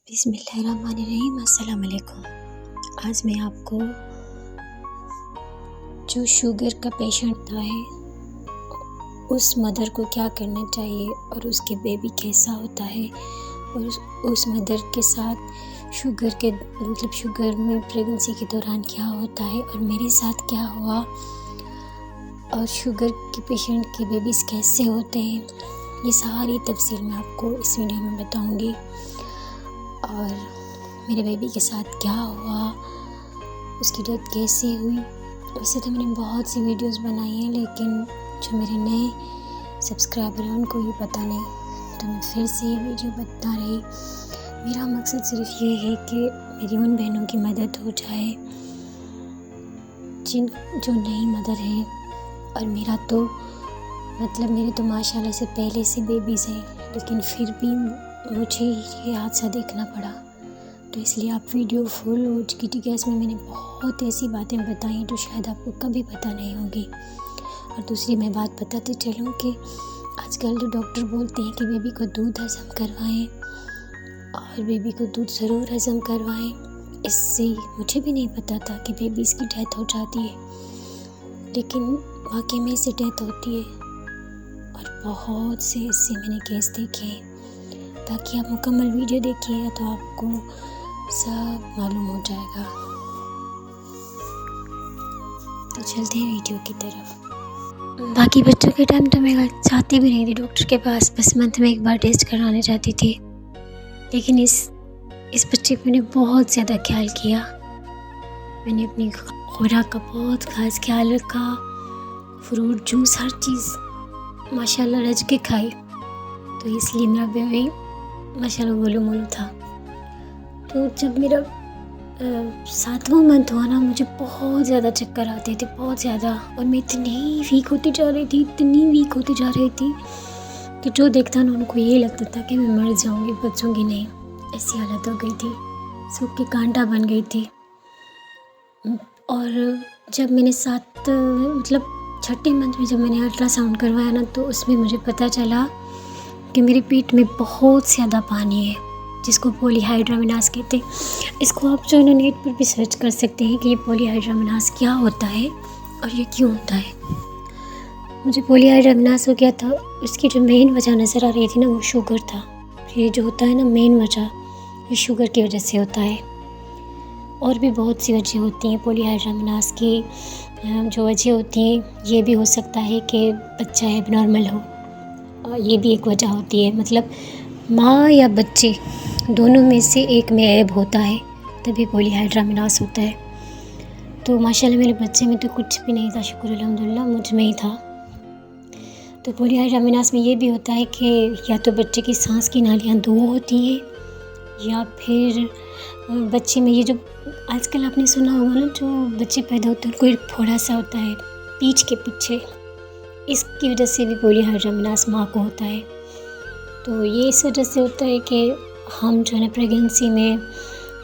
बिस्मिल्लाहिर्रहमानिर्रहीम। अस्सलाम वालेकुम। आज मैं आपको जो शुगर का पेशेंट होता है उस मदर को क्या करना चाहिए और उसके बेबी कैसा होता है और उस मदर के साथ शुगर में प्रेगनेंसी के दौरान क्या होता है और मेरे साथ क्या हुआ और शुगर के पेशेंट के बेबीज़ कैसे होते हैं, ये सारी तफसील मैं आपको इस वीडियो में बताऊंगी। और मेरे बेबी के साथ क्या हुआ, उसकी डेथ कैसे हुई। वैसे तो मैंने बहुत सी वीडियोस बनाई हैं, लेकिन जो मेरे नए सब्सक्राइबर हैं उनको ये पता नहीं, तो मैं फिर से ये वीडियो बता रही। मेरा मकसद सिर्फ ये है कि मेरी उन बहनों की मदद हो जाए जो नई मदर हैं। और मेरे तो माशाल्लाह से पहले से बेबीज़ हैं, लेकिन फिर भी मुझे ये हादसा देखना पड़ा। तो इसलिए आप वीडियो फुल हो चुकी थी। इसमें मैंने बहुत ऐसी बातें बताई जो शायद आपको कभी पता नहीं होगी। और दूसरी मैं बात बताती चलूँ कि आजकल जो डॉक्टर बोलते हैं कि बेबी को दूध हज़म करवाएं और बेबी को दूध ज़रूर हज़म करवाएं, इससे मुझे भी नहीं पता था कि बेबीज़ की डेथ हो जाती है, लेकिन वाकई में इससे डेथ होती है। और बहुत से इससे मैंने केस देखे हैं। ताकि आप मुकम्मल वीडियो देखिएगा तो आपको सब मालूम हो जाएगा। तो चलते हैं वीडियो की तरफ। बाकी बच्चों के टाइम तो मैं जाती भी नहीं थी डॉक्टर के पास, बस मंथ में एक बार टेस्ट कराने जाती थी। लेकिन इस बच्चे को मैंने बहुत ज़्यादा ख्याल किया। मैंने अपनी खुराक का बहुत खास ख्याल रखा। फ्रूट जूस हर चीज़ माशाल्लाह रज के खाई, तो इसलिए मेरा बेबी माशाल्लाह गोलू मोलू था। तो जब मेरा 7वां मंथ हुआ ना, मुझे बहुत ज़्यादा चक्कर आते थे, बहुत ज़्यादा। और मैं इतनी वीक होती जा रही थी कि जो देखता ना उनको ये लगता था कि मैं मर जाऊंगी, बचूंगी नहीं। ऐसी हालत हो गई थी, सूख के कांटा बन गई थी। और जब मैंने 6ठे मंथ में जब मैंने अल्ट्रासाउंड करवाया ना, तो उसमें मुझे पता चला कि मेरे पेट में बहुत ज़्यादा पानी है, जिसको पॉलीहाइड्रामिनास कहते हैं। इसको आप जो है ना नेट पर भी सर्च कर सकते हैं कि ये पॉलीहाइड्रामिनास क्या होता है और ये क्यों होता है। मुझे पॉलीहाइड्रामिनास हो गया था। इसकी जो मेन वजह नज़र आ रही थी ना, वो शुगर था। ये जो होता है ना मेन वजह, ये शुगर की वजह से होता है। और भी बहुत सी वजह होती हैं पॉलीहाइड्रामिनास की। जो वजह होती हैं, ये भी हो सकता है कि बच्चा एबनॉर्मल हो, ये भी एक वजह होती है। मतलब माँ या बच्चे दोनों में से एक में ऐब होता है, तभी पॉलीहाइड्रामिनास होता है। तो माशाल्लाह मेरे बच्चे में तो कुछ भी नहीं था, शुक्र अल्हम्दुलिल्लाह मुझ में ही था। तो पॉलीहाइड्रामिनास में ये भी होता है कि या तो बच्चे की सांस की नालियाँ 2 होती हैं, या फिर बच्चे में ये जो आजकल आपने सुना होगा ना, जो बच्चे पैदा होते हैं उनको एक फोड़ा सा होता है पीठ के पीछे, इसकी वजह से भी पॉलीहाइड्रामिनास माँ को होता है। तो ये इस वजह से होता है कि हम जो है ना प्रेगनेंसी में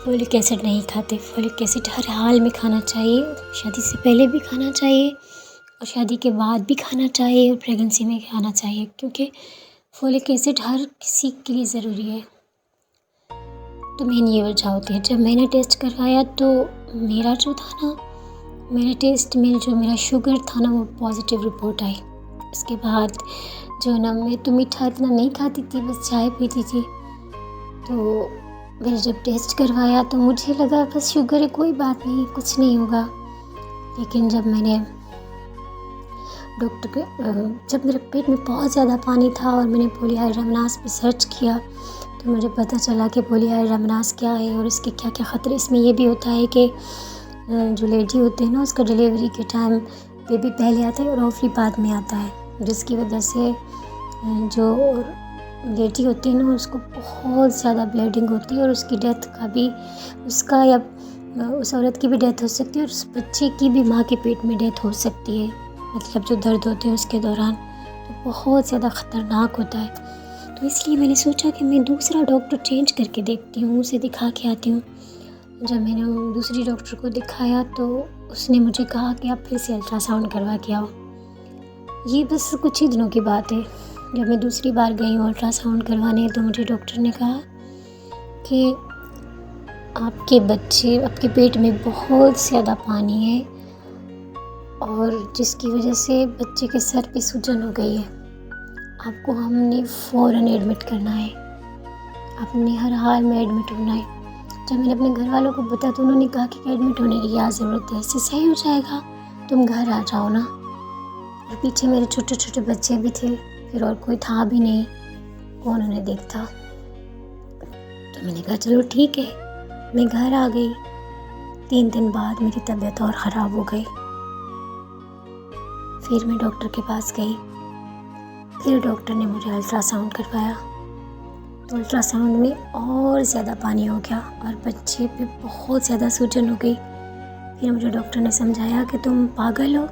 फोलिक एसिड नहीं खाते। फोलिक एसिड हर हाल में खाना चाहिए, शादी से पहले भी खाना चाहिए और शादी के बाद भी खाना चाहिए और प्रेगनेंसी में खाना चाहिए, क्योंकि फोलिक एसिड हर किसी के लिए ज़रूरी है। तो मेन ये वजह होती है। जब मैंने टेस्ट करवाया तो मेरा जो था ना, मेरे टेस्ट में जो मेरा शुगर था ना, वो पॉजिटिव रिपोर्ट आई। उसके बाद जो ना, मैं तो मीठा इतना नहीं खाती थी, बस चाय पीती थी। तो मैंने जब टेस्ट करवाया तो मुझे लगा बस शुगर है, कोई बात नहीं, कुछ नहीं होगा। लेकिन जब मैंने जब मेरे पेट में बहुत ज़्यादा पानी था और मैंने पॉलीहाइड्रामिनास पे सर्च किया, तो मुझे पता चला कि पॉलीहाइड्रामिनास क्या है और इसके क्या क्या ख़तरे। इसमें ये भी होता है कि जो लेडी होती है ना, उसका डिलीवरी के टाइम बेबी पहले आता है और ओवरी बाद में आता है, जिसकी वजह से जो लेडी होती है ना, उसको बहुत ज़्यादा ब्लीडिंग होती है और उसकी डेथ का भी, उसका या उस औरत की भी डेथ हो सकती है और उस बच्चे की भी माँ के पेट में डेथ हो सकती है। मतलब जो दर्द होते हैं उसके दौरान, तो बहुत ज़्यादा ख़तरनाक होता है। तो इसलिए मैंने सोचा कि मैं दूसरा डॉक्टर चेंज करके देखती हूँ, उसे दिखा के आती हूँ। जब मैंने दूसरी डॉक्टर को दिखाया तो उसने मुझे कहा कि आप फिर से अल्ट्रासाउंड करवा के आओ। ये बस कुछ ही दिनों की बात है। जब मैं दूसरी बार गई हूँ अल्ट्रासाउंड करवाने, तो मुझे डॉक्टर ने कहा कि आपके पेट में बहुत ज़्यादा पानी है और जिसकी वजह से बच्चे के सर पे सूजन हो गई है। आपको हमने फ़ौरन एडमिट करना है, आपने हर हाल में एडमिट होना है। जब मैंने अपने घर वालों को बताया तो उन्होंने कहा कि एडमिट होने की क्या ज़रूरत है, इससे सही हो जाएगा, तुम घर आ जाओ ना। और पीछे मेरे छोटे छोटे बच्चे भी थे, फिर और कोई था भी नहीं, कौन उन्हें देखता। तो मैंने कहा चलो ठीक है, मैं घर आ गई। 3 दिन बाद मेरी तबीयत और ख़राब हो गई। फिर मैं डॉक्टर के पास गई, फिर डॉक्टर ने मुझे अल्ट्रासाउंड करवाया तो अल्ट्रासाउंड में और ज़्यादा पानी हो गया और बच्चे पे बहुत ज़्यादा सूजन हो गई। फिर मुझे डॉक्टर ने समझाया कि तुम पागल हो,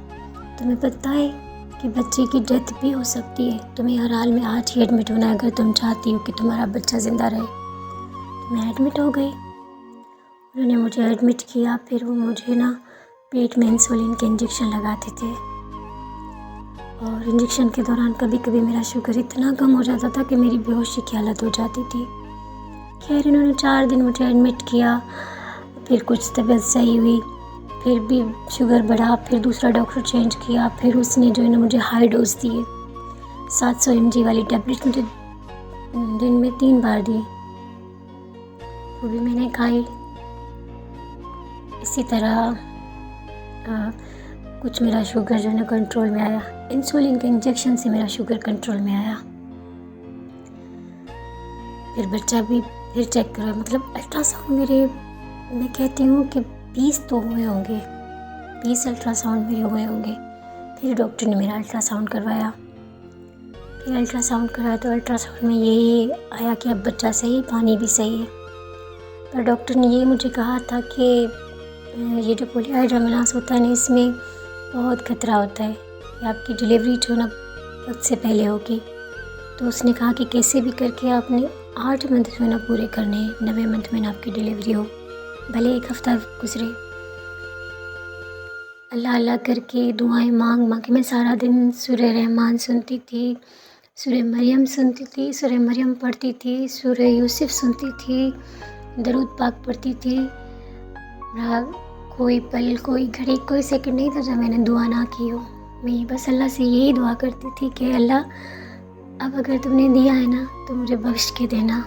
तुम्हें पता है कि बच्चे की डेथ भी हो सकती है, तुम्हें हर हाल में आज ही एडमिट होना है अगर तुम चाहती हो कि तुम्हारा बच्चा ज़िंदा रहे। तो मैं एडमिट हो गई, उन्होंने मुझे एडमिट किया। फिर वो मुझे ना पेट में इंसुलिन के इंजेक्शन लगाते थे और इंजेक्शन के दौरान कभी कभी मेरा शुगर इतना कम हो जाता था कि मेरी बेहोशी की हालत हो जाती थी। खैर इन्होंने 4 दिन मुझे एडमिट किया, फिर कुछ तबीयत सही हुई, फिर भी शुगर बढ़ा, फिर दूसरा डॉक्टर चेंज किया, फिर उसने जो है ना मुझे हाई डोज दिए। 700 mg वाली टैबलेट मुझे दिन में 3 बार दी, वो भी मैंने खाई। इसी तरह कुछ मेरा शुगर जो है ना कंट्रोल में आया, इंसुलिन के इंजेक्शन से मेरा शुगर कंट्रोल में आया। फिर बच्चा भी फिर चेक करा, मतलब अल्ट्रासाउंड मेरे, मैं कहती हूँ कि 20 तो हुए होंगे, 20 अल्ट्रासाउंड मेरे हुए होंगे। फिर डॉक्टर ने मेरा अल्ट्रासाउंड करवाया, फिर अल्ट्रासाउंड कराया तो अल्ट्रासाउंड में यही आया कि अब बच्चा सही, पानी भी सही है। पर डॉक्टर ने ये मुझे कहा था कि ये जो पॉलीहाइड्रोमेलास होता है ना, इसमें बहुत खतरा होता है कि आपकी डिलीवरी जो ना वक्त से पहले होगी। तो उसने कहा कि कैसे भी करके आपने 8 मंथ जो है ना पूरे करने हैं, 9वें मंथ में ना आपकी डिलीवरी हो, भले 1 हफ़्ता गुजरे। अल्लाह अल्लाह करके दुआएं मांग मांग के मैं सारा दिन सूरह रहमान सुनती थी, सूरह मरियम सुनती थी, सूरह मरियम पढ़ती थी, सूरह यूसुफ सुनती थी, दरूद पाक पढ़ती थी। कोई पल, कोई घड़ी, कोई सेकंड नहीं था जब मैंने दुआ ना की हो। मैं बस अल्लाह से यही दुआ करती थी कि अल्लाह अब अगर तुमने दिया है ना तो मुझे बख्श के देना,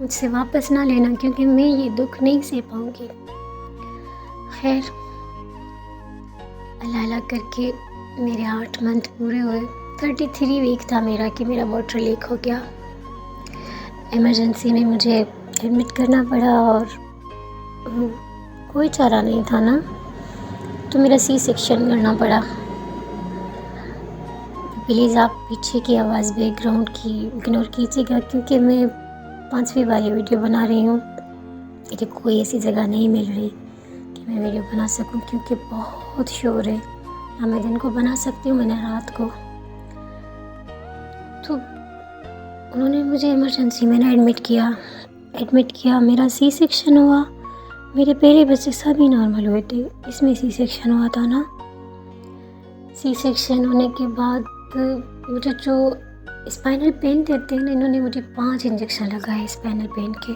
मुझसे वापस ना लेना, क्योंकि मैं ये दुख नहीं सह पाऊँगी। खैर अल्लाह अल्लाह करके मेरे 8 मंथ पूरे हुए। 33 वीक था मेरा कि मेरा वाटर लीक हो गया। इमरजेंसी में मुझे एडमिट करना पड़ा और कोई चारा नहीं था ना, तो मेरा सी सेक्शन करना पड़ा। प्लीज़ आप पीछे की आवाज़ बैकग्राउंड की इग्नोर कीजिएगा, क्योंकि मैं 5वीं वाली वीडियो बना रही हूँ। मुझे कोई ऐसी जगह नहीं मिल रही कि मैं वीडियो बना सकूँ, क्योंकि बहुत शोर है। ना मैं दिन को बना सकती हूँ, मैंने रात को। तो उन्होंने मुझे इमरजेंसी में ना एडमिट किया, मेरा सी सेक्शन हुआ। मेरे पहले बच्चे सभी नॉर्मल हुए थे, इसमें सी सेक्शन हुआ था ना। सी सेक्शन होने के बाद मुझे जो स्पाइनल पेन देते हैं ना, इन्होंने मुझे 5 इंजेक्शन लगाए स्पाइनल पेन के,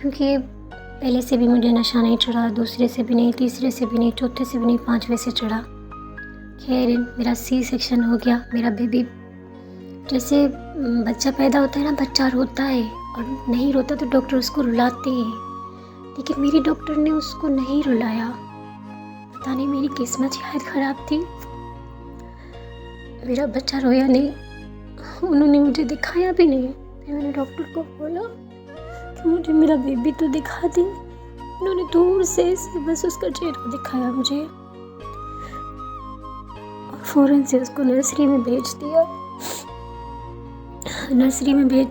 क्योंकि पहले से भी मुझे नशा नहीं चढ़ा, दूसरे से भी नहीं, तीसरे से भी नहीं, चौथे से भी नहीं, 5वें से चढ़ा। खैर मेरा सी सेक्शन हो गया। मेरा बेबी, जैसे बच्चा पैदा होता है ना, बच्चा रोता है और नहीं रोता तो डॉक्टर उसको रुलाते हैं, लेकिन मेरी डॉक्टर ने उसको नहीं रुलाया। पता नहीं मेरी किस्मत शायद ख़राब थी, मेरा बच्चा रोया नहीं, उन्होंने मुझे दिखाया भी नहीं। फिर मैंने डॉक्टर को बोला कि मुझे मेरा बेबी तो दिखा दी। उन्होंने दूर से बस उसका चेहरा दिखाया मुझे और फ़ौरन से उसको नर्सरी में भेज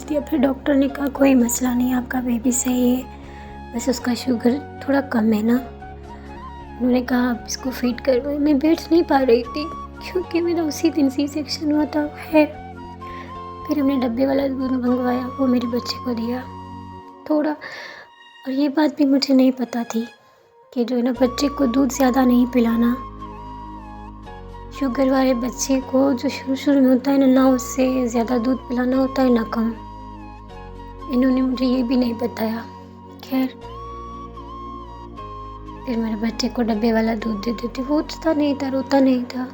दिया। फिर डॉक्टर ने कहा कोई मसला नहीं, आपका बेबी सही है, बस उसका शुगर थोड़ा कम है ना। उन्होंने कहा आप इसको फीड करो। मैं बैठ नहीं पा रही थी क्योंकि मेरा उसी दिन सी सेक्शन हुआ था। है फिर हमने डब्बे वाला दूध मंगवाया, वो मेरे बच्चे को दिया थोड़ा। और ये बात भी मुझे नहीं पता थी कि जो है ना बच्चे को दूध ज़्यादा नहीं पिलाना। शुगर वाले बच्चे को जो शुरू में होता है ना उससे ज़्यादा दूध पिलाना होता है ना कम। इन्होंने मुझे ये भी नहीं बताया। खैर फिर मेरे बच्चे को डब्बे वाला दूध दे देती। वो उठता नहीं था, रोता नहीं था।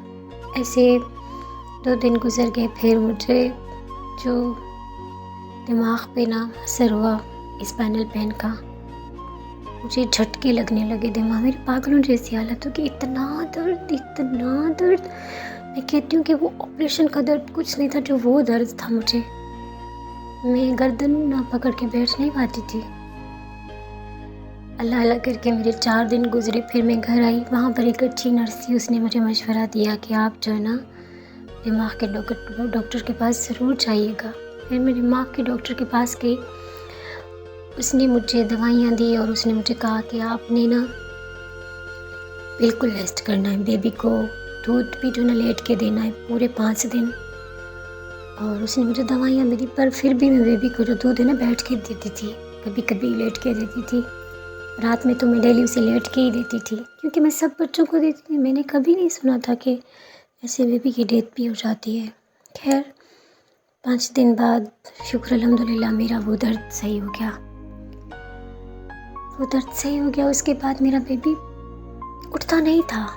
ऐसे 2 दिन गुज़र गए। फिर मुझे जो दिमाग पे ना असर हुआ स्पाइनल पेन का, मुझे झटके लगने लगे दिमाग, मेरी पागलों जैसी हालत हो गई। इतना दर्द, इतना दर्द। मैं कहती हूँ कि वो ऑपरेशन का दर्द कुछ नहीं था जो वो दर्द था मुझे। मैं गर्दन ना पकड़ के बैठ नहीं पाती थी। अल्लाह अल्लाह करके मेरे 4 दिन गुजरे। फिर मैं घर आई। वहाँ पर एक अच्छी नर्स थी, उसने मुझे मशवरा दिया कि आप जो है ना दिमाग के डॉक्टर के पास ज़रूर जाइएगा। फिर मैं दिमाग के डॉक्टर के पास गई। उसने मुझे दवाइयाँ दी और उसने मुझे कहा कि आपने ना बिल्कुल रेस्ट करना है, बेबी को दूध भी जो ना लेट के देना है पूरे 5 दिन। और उसने मुझे दवाइयाँ भी दी, पर फिर भी मैं बेबी को जो दूध है ना बैठ के देती थी, कभी कभी लेट के देती थी। रात में तो मैं डेली उसे लेट के ही देती थी, क्योंकि मैं सब बच्चों को देती थी। मैंने कभी नहीं सुना था कि ऐसे बेबी की डेथ भी हो जाती है। खैर 5 दिन बाद शुक्र अल्हम्दुलिल्लाह मेरा वो दर्द सही हो गया। वो दर्द सही हो गया। उसके बाद मेरा बेबी उठता नहीं था।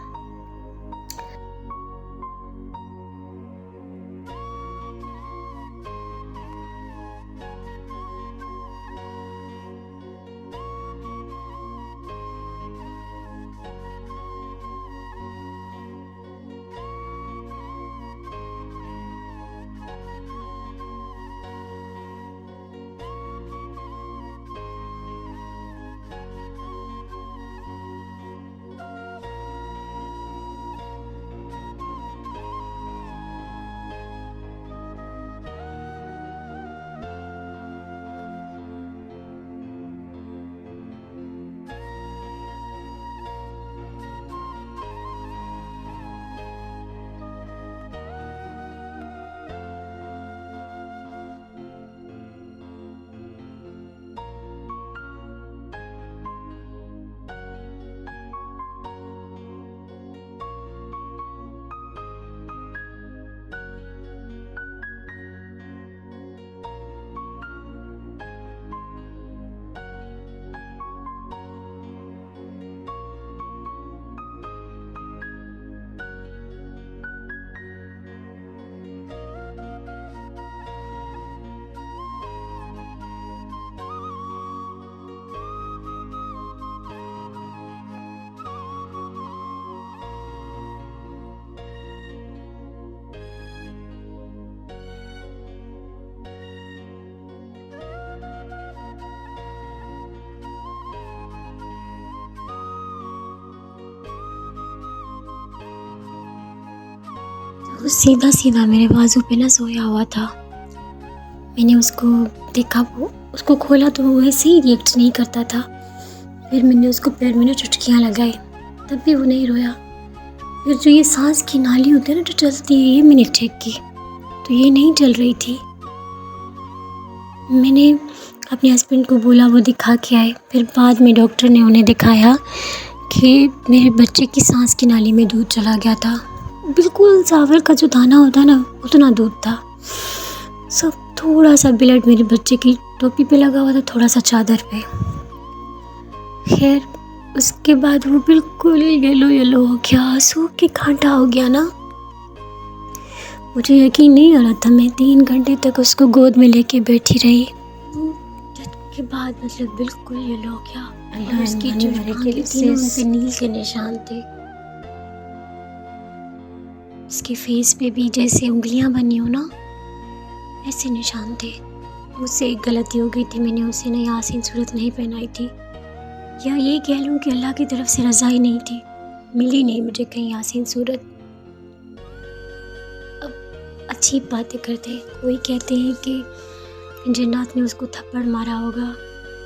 वो सीधा सीधा मेरे बाजू पे ना सोया हुआ था। मैंने उसको देखा, वो उसको खोला तो वो वैसे ही रिएक्ट नहीं करता था। फिर मैंने उसको पैर में ना चुटकियाँ लगाई, तब भी वो नहीं रोया। फिर जो ये सांस की नाली होती है ना जो चलती है, ये मैंने चेक की तो ये नहीं चल रही थी। मैंने अपने हस्बैंड को बोला, वो दिखा के आए। फिर बाद में डॉक्टर ने उन्हें दिखाया कि मेरे बच्चे की सांस की नाली में दूध चला गया था। बिल्कुल चावल का जो दाना होता है ना, उतना दूध था। सब थोड़ा सा ब्लड मेरे बच्चे की टोपी पे लगा हुआ था, थोड़ा सा चादर पे। खैर उसके बाद वो बिल्कुल येलो येलो हो गया, सूख के कांटा हो गया ना। मुझे यकीन नहीं आ रहा था। मैं 3 घंटे तक उसको गोद में लेके बैठी रही। के बाद मतलब बिल्कुल येलो हो गया। और उसकी जो आंखें थी उन पे नील के निशान थे। उसके फेस पे भी जैसे उंगलियां बनी हो ना, ऐसे निशान थे। मुझसे एक गलती हो गई थी, मैंने उसे ना यासीन सूरत नहीं पहनाई थी, या ये कह लूँ कि अल्लाह की तरफ से रज़ाई नहीं थी, मिली नहीं मुझे कहीं यासीन सूरत। अब अच्छी बातें करते हैं। कोई कहते हैं कि जन्नत ने उसको थप्पड़ मारा होगा,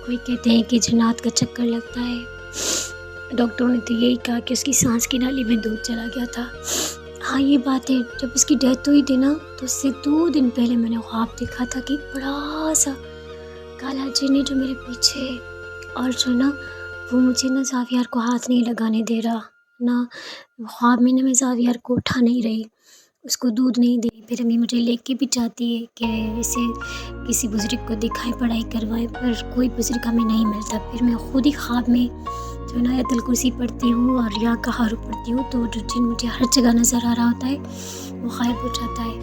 कोई कहते हैं कि जन्नत का चक्कर लगता है। डॉक्टरों ने तो यही कहा कि उसकी सांस की नाली में दूध चला गया था। हाँ ये बात है, जब उसकी डेथ हुई थी ना, तो उससे 2 दिन पहले मैंने ख्वाब देखा था कि बड़ा सा काला जिन्न जो मेरे पीछे है, और जो ना वो मुझे ना ज़ावियार को हाथ नहीं लगाने दे रहा ना। ख्वाब में ना मैं ज़ावियार को उठा नहीं रही, उसको दूध नहीं दे रही। फिर अम्मी मुझे लेके भी जाती है कि इसे किसी बुज़ुर्ग को दिखाएं, पढ़ाई करवाएं, पर कोई बुज़ुर्ग हमें नहीं मिलता। फिर मैं खुद ही ख्वाब में जो ना आयतल कुर्सी पढ़ती हूँ और या कहारू पढ़ती हूँ तो जो जिन मुझे हर जगह नज़र आ रहा होता है वो गायब हो जाता है।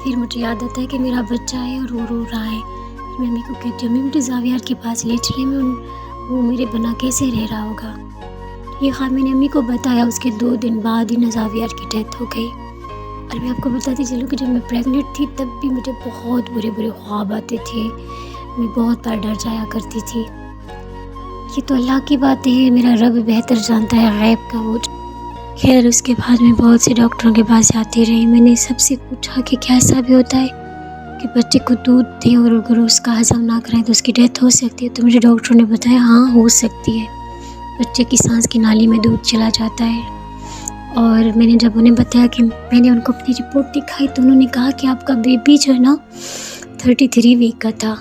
फिर मुझे याद आता है कि मेरा बच्चा है और वो रो रहा है। फिर मैं मम्मी को कहती हूँ, मम्मी मुझे ज़ावियार के पास ले चले, वो मेरे बिना कैसे रह रहा होगा। ये ख्वाब मैंने मम्मी को बताया, उसके 2 दिन बाद ही ना ज़ावियार की डेथ हो गई। और मैं आपको बताती चलूँ कि जब मैं प्रेग्नेंट थी तब भी मुझे बहुत बुरे बुरे ख्वाब आते थे। मैं बहुत बार डर जाया करती थी। ये तो अल्लाह की बात है, मेरा रब बेहतर जानता है गैब का वो। खैर उसके बाद मैं बहुत से डॉक्टरों के पास जाती रही। मैंने सबसे पूछा कि क्या ऐसा भी होता है कि बच्चे को दूध दें और अगर उसका हज़म ना करें तो उसकी डेथ हो सकती है। तो मुझे डॉक्टरों ने बताया हाँ हो सकती है, बच्चे की सांस की नाली में दूध चला जाता है। और मैंने जब उन्हें बताया कि मैंने उनको अपनी रिपोर्ट दिखाई तो उन्होंने कहा कि आपका बेबी जो है ना 33 वीक का था,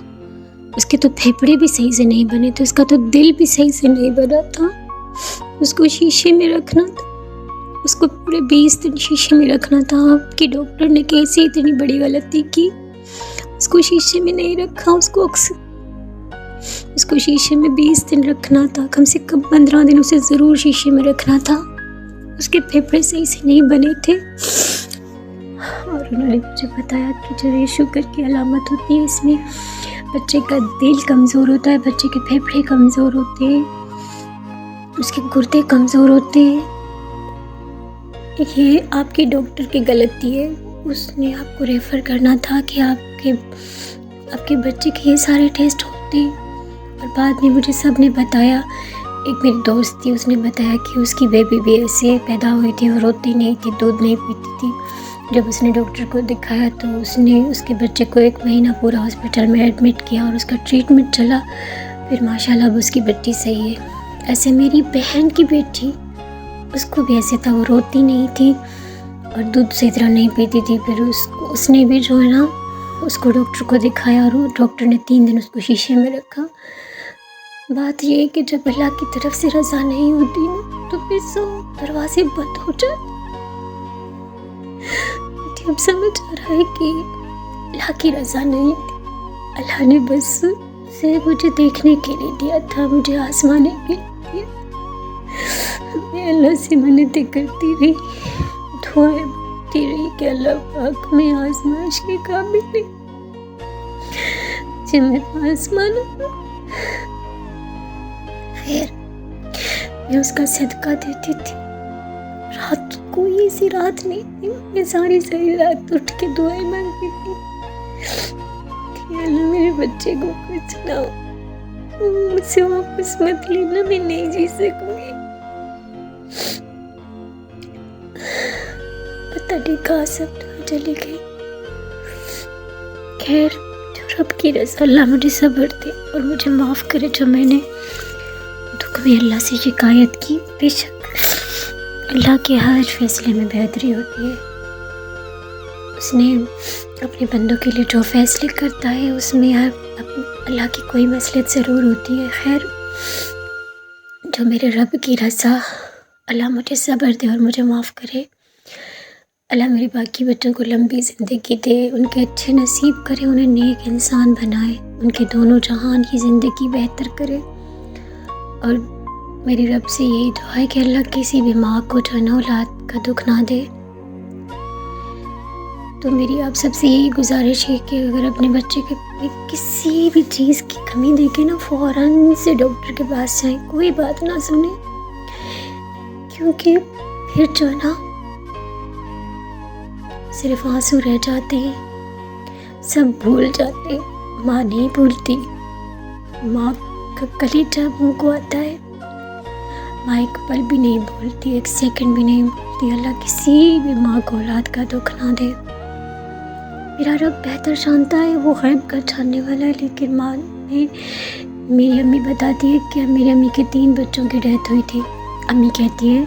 उसके तो फेफड़े भी सही से नहीं बने थे, उसका तो दिल भी सही से नहीं बना था, उसको शीशे में रखना था, उसको पूरे 20 दिन शीशे में रखना था। आपके डॉक्टर ने कैसे इतनी बड़ी गलती की, उसको शीशे में नहीं रखा, उसको शीशे में 20 दिन रखना था, कम से कम 15 दिन उसे ज़रूर शीशे में रखना था। उसके फेफड़े सही से नहीं बने थे। और उन्होंने मुझे बताया कि जो ये शुगर की अलामत होती है, इसमें बच्चे का दिल कमज़ोर होता है, बच्चे के फेफड़े कमज़ोर होते हैं, उसके गुर्दे कमज़ोर होते हैं। ये आपके डॉक्टर की गलती है, उसने आपको रेफ़र करना था कि आपके बच्चे के ये सारे टेस्ट होते हैं। और बाद में मुझे सब ने बताया। एक मेरी दोस्त थी, उसने बताया कि उसकी बेबी भी ऐसे पैदा हुई थी, वो रोती नहीं थी, दूध नहीं पीती थी। जब उसने डॉक्टर को दिखाया तो उसने उसके बच्चे को 1 महीना पूरा हॉस्पिटल में एडमिट किया और उसका ट्रीटमेंट चला। फिर माशाल्लाह अब उसकी बेटी सही है। ऐसे मेरी बहन की बेटी, उसको भी ऐसे था, वो रोती नहीं थी और दूध सही तरह नहीं पीती थी। फिर उसने भी जो है ना उसको डॉक्टर को दिखाया और डॉक्टर ने 3 दिन उसको शीशे में रखा। बात ये है कि जब अल्लाह की तरफ से रज़ा नहीं होती ना तो फिर सब दरवाजे बंद हो जाते। मुझे अब समझ आ रहा है कि अल्लाह की रज़ा नहीं थी, अल्लाह ने बस से मुझे देखने के लिए दिया था, मुझे आजमाने के लिए। मैं अल्लाह से मन्नतें करती रही, दुआएं मांगती रही कि अल्लाह पाक मैं आजमाइश के काबिल नहीं, मुझे मैं आजमाना। फिर मैं उसका सदका देती थी। रात कोई ऐसी रात नहीं थी, मैं सारी रात उठ के दुआएं मांगती थी कि अल्लाह मेरे बच्चे को कुछ ना हो, मुझसे वापस मत लेना, मैं नहीं जी सकूंगी। पता नहीं कहाँ सब चली गई। खैर जो रब की रज़ा, अल्लाह मुझे सब्र दे और मुझे माफ़ करे जो मैंने दुख में अल्लाह से शिकायत की। बेशक अल्लाह के हर फैसले में बेहतरी होती है, उसने अपने बंदों के लिए जो फैसले करता है उसमें अल्लाह की कोई मसलहत ज़रूर होती है। खैर जो मेरे रब की रज़ा, अल्लाह मुझे सब्र दे और मुझे माफ़ करे। अल्लाह मेरे बाकी बच्चों को लंबी ज़िंदगी दे, उनके अच्छे नसीब करे, उन्हें नेक इंसान बनाए, उनके दोनों जहान की ज़िंदगी बेहतर करे। और मेरी रब से यही दुआ है कि अल्लाह किसी भी माँ को जो है ना औलाद का दुख ना दे। तो मेरी आप सबसे यही गुजारिश है कि अगर अपने बच्चे के किसी भी चीज़ की कमी देखे ना, फ़ौरन से डॉक्टर के पास जाएं, कोई बात ना सुने, क्योंकि फिर जो है ना सिर्फ आंसू रह जाते हैं, सब भूल जाते हैं। माँ नहीं भूलती, माँ का कलेजा मुँह को आता है, माँ एक पल भी नहीं भूलती, 1 सेकंड भी नहीं भूलती। अल्लाह किसी भी माँ को औलाद का दुख ना दे। मेरा रब बेहतर जानता है, वो गैब का जानने वाला है। लेकिन माँ ने, मेरी अम्मी बताती है कि मेरी अम्मी के 3 बच्चों की डेथ हुई थी। अम्मी कहती है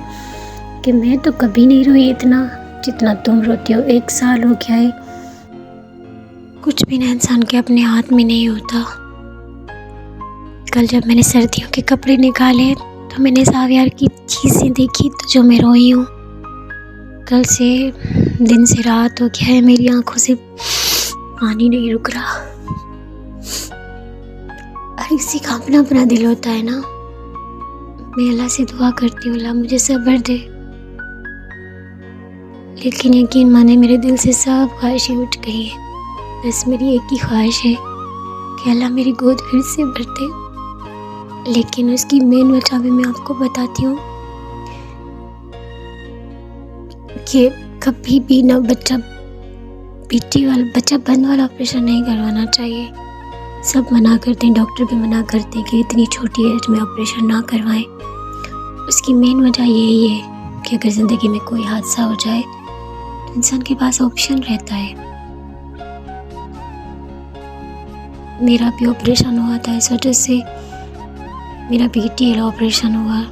कि मैं तो कभी नहीं रोई इतना जितना तुम रोती हो, 1 साल हो गया है। कुछ भी ना इंसान के अपने हाथ में नहीं होता। कल जब मैंने सर्दियों के कपड़े निकाले तो मैंने ज़ावियार की चीज़ें देखी तो जो मैं रोई हूँ। कल से दिन से रात हो गया है, मेरी आंखों से पानी नहीं रुक रहा। हर किसी का अपना अपना दिल होता है ना। मैं अल्लाह से दुआ करती हूँ अल्लाह मुझे सब्र दे, लेकिन यकीन माने मेरे दिल से सब ख्वाहिशें उठ गई हैं। बस मेरी एक ही ख्वाहिश है कि अल्लाह मेरी गोद फिर से भर दे। लेकिन उसकी मेन वजह भी मैं आपको बताती हूँ कि कभी भी ना बच्चा बंद वाला ऑपरेशन नहीं करवाना चाहिए। सब मना करते हैं, डॉक्टर भी मना करते हैं कि इतनी छोटी एज में ऑपरेशन ना करवाएं। उसकी मेन वजह यही है कि अगर ज़िंदगी में कोई हादसा हो जाए तो इंसान के पास ऑप्शन रहता है। मेरा भी ऑपरेशन हुआ था, इस वजह से मेरा BT वाला ऑपरेशन हुआ,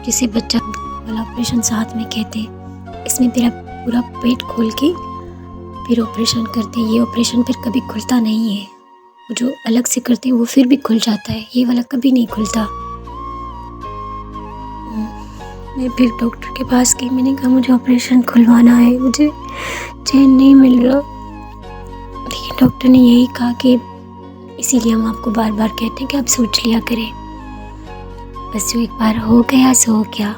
जिसे बच्चा वाला ऑपरेशन साथ में कहते हैं। इसमें मेरा पूरा पेट खोल के फिर ऑपरेशन करते हैं। ये ऑपरेशन फिर कभी खुलता नहीं है, वो जो अलग से करते हैं वो फिर भी खुल जाता है, ये वाला कभी नहीं खुलता। मैं फिर डॉक्टर के पास गई, मैंने कहा मुझे ऑपरेशन खुलवाना है, मुझे चैन नहीं मिल रहा। लेकिन डॉक्टर ने यही कहा कि इसीलिए हम आपको बार बार कहते हैं कि आप सोच लिया करें, बस जो एक बार हो गया सो हो गया,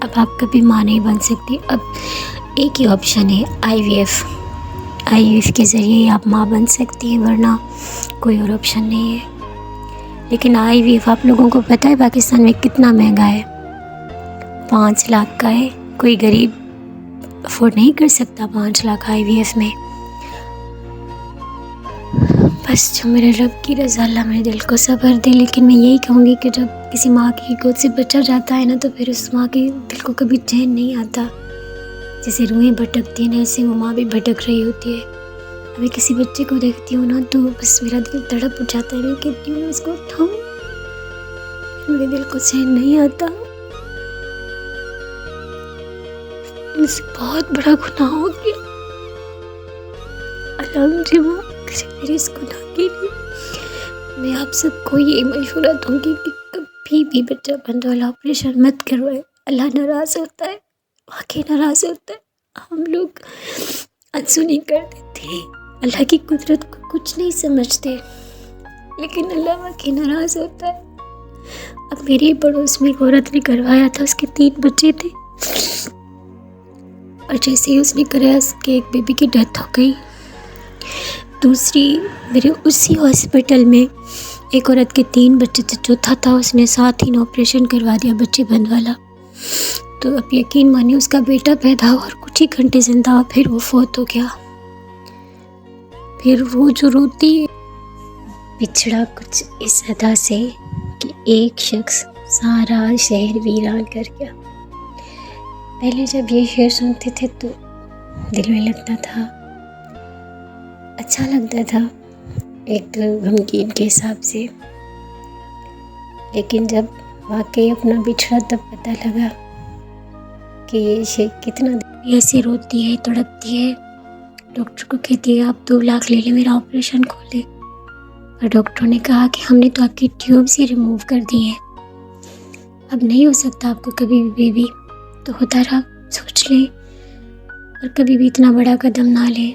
अब आप कभी माँ नहीं बन सकती। अब एक ही ऑप्शन है IVF के ज़रिए आप माँ बन सकती हैं, वरना कोई और ऑप्शन नहीं है। लेकिन IVF आप लोगों को पता है पाकिस्तान में कितना महंगा है, 5 लाख का है। कोई गरीब अफोर्ड नहीं कर सकता 5 लाख IVF में। बस जो मेरे रब की रज़ा, अल्लाह मेरे दिल को सब्र दे। लेकिन मैं यही कहूँगी कि जब किसी माँ की गोद से बच्चा जाता है ना, तो फिर उस माँ के दिल को कभी चैन नहीं आता। जैसे रूहें भटकती हैं ना, ऐसे वो माँ भी भटक रही होती है। अभी किसी बच्चे को देखती हूँ ना, तो बस मेरा दिल तड़प उठ जाता है। मैं कहती हूँ इसको उठाऊँ, मेरे दिल को चैन नहीं आता। मुझसे बहुत बड़ा गुनाह हो गया, अल्लाह मुझे माफ़ करे मेरे इस गुनाह के लिए। मैं आप सबको ये मशवरा दूँगी कि कभी भी बच्चा बंद वाला ऑपरेशन मत करवाए। अल्लाह नाराज़ होता है, वाकई नाराज़ होता है। हम लोग अनसुनी कर देते हैं, अल्लाह की कुदरत को कुछ नहीं समझते, लेकिन अल्लाह वाकई नाराज़ होता है। अब मेरे पड़ोस में एक औरत ने करवाया था, उसके 3 बच्चे थे, और जैसे ही उसने कराया उसके एक बेबी की डेथ हो गई। दूसरी मेरे उसी हॉस्पिटल में एक औरत के 3 बच्चे थे, चौथा था उसने साथ ही ऑपरेशन करवा दिया बच्चे बंद वाला। तो अब यकीन मानिए उसका बेटा पैदा हुआ और कुछ ही घंटे जिंदा हुआ, फिर वो फौत हो गया। फिर वो जो रोती है, पिछड़ा कुछ इस अदा से कि एक शख्स सारा शहर वीरान कर गया। पहले जब ये शेर सुनते थे तो दिल में लगता था, अच्छा लगता था एक गमगीन के हिसाब से। लेकिन जब वाकई अपना बिछड़ा तब पता लगा कि ये शेर कितना ऐसे रोती है, तड़पती है। डॉक्टर को कहती है आप 2 लाख ले ले, मेरा ऑपरेशन खोले। पर डॉक्टर ने कहा कि हमने तो आपकी ट्यूब से रिमूव कर दी है, अब नहीं हो सकता आपको कभी भी बेबी। तो होता रहा, सोच ले और कभी भी इतना बड़ा कदम ना ले।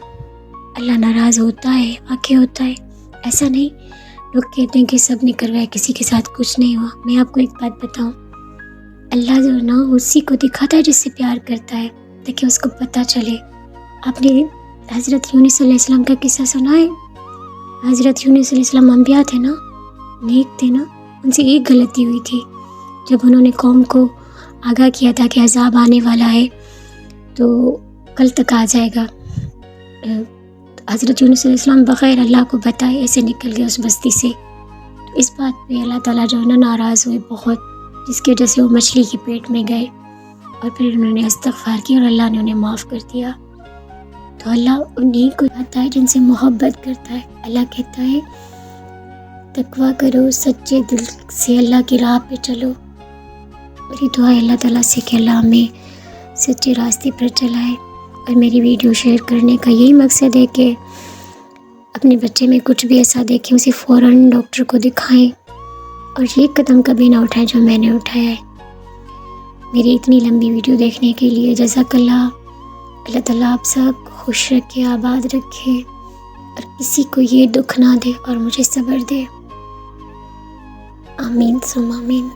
अल्लाह नाराज़ होता है, वाकई होता है। ऐसा नहीं लोग कहते हैं कि सब ने करवाया, किसी के साथ कुछ नहीं हुआ। मैं आपको एक बात बताऊं, अल्लाह जो ना उसी को दिखाता है जिससे प्यार करता है, ताकि उसको पता चले। आपने हज़रत यूनुस अलैहिस्सलाम का किस्सा सुना है? हज़रत यूनुस अलैहिस्सलाम अंबिया थे ना, नेक थे ना, उनसे एक गलती हुई थी। जब उन्होंने कौम को आगाह किया था कि अज़ाब आने वाला है, तो कल तक आ जाएगा, हज़रत यूनुस अलैहिस्सलाम बग़ैर अल्लाह को बताए ऐसे निकल गए उस बस्ती से। तो इस बात पे अल्लाह ताला जो है ना नाराज़ हुए बहुत, जिसकी वजह से वो मछली के पेट में गए और फिर उन्होंने इस्तग़फ़ार की और अल्लाह ने उन्हें माफ़ कर दिया। तो अल्लाह उन्हीं को आता है जिनसे मोहब्बत करता है। अल्लाह कहता है तक़वा करो, सच्चे दिल से अल्लाह की राह पे चलो। मेरी दुआ है अल्लाह ताला से कि अल्लाह हमें सच्चे रास्ते पर चलाए। और मेरी वीडियो शेयर करने का यही मकसद है कि अपने बच्चे में कुछ भी ऐसा देखें उसे फ़ौरन डॉक्टर को दिखाएं और ये कदम कभी ना उठाएं जो मैंने उठाया है। मेरी इतनी लंबी वीडियो देखने के लिए जज़ाकल्लाह। अल्लाह ताला आप सब खुश रखे, आबाद रखे और किसी को ये दुख ना दे और मुझे सब्र दे। आमीन सुम्मा आमीन।